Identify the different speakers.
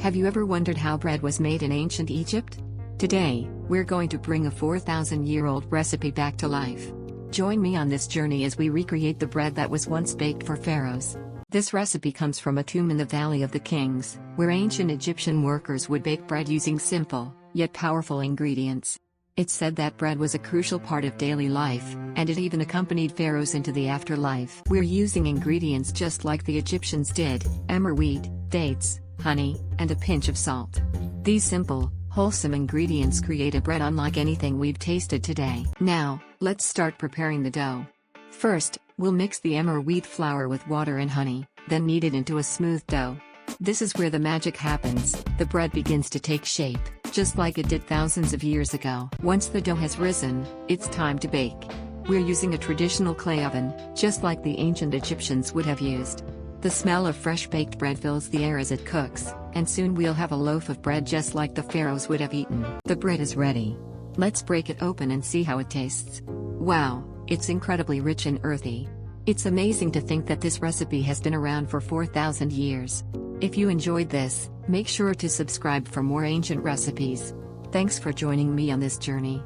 Speaker 1: Have you ever wondered how bread was made in ancient Egypt? Today, we're going to bring a 4,000-year-old recipe back to life. Join me on this journey as we recreate the bread that was once baked for pharaohs. This recipe comes from a tomb in the Valley of the Kings, where ancient Egyptian workers would bake bread using simple, yet powerful ingredients. It's said that bread was a crucial part of daily life, and it even accompanied pharaohs into the afterlife. We're using ingredients just like the Egyptians did: emmer wheat, dates, honey, and a pinch of salt. These simple, wholesome ingredients create a bread unlike anything we've tasted today. Now, let's start preparing the dough. First, we'll mix the emmer wheat flour with water and honey, then knead it into a smooth dough. This is where the magic happens. The bread begins to take shape, just like it did thousands of years ago. Once the dough has risen, it's time to bake. We're using a traditional clay oven, just like the ancient Egyptians would have used. The smell of fresh baked bread fills the air as it cooks, and soon we'll have a loaf of bread just like the pharaohs would have eaten. The bread is ready. Let's break it open and see how it tastes. Wow, it's incredibly rich and earthy. It's amazing to think that this recipe has been around for 4,000 years. If you enjoyed this, make sure to subscribe for more ancient recipes. Thanks for joining me on this journey.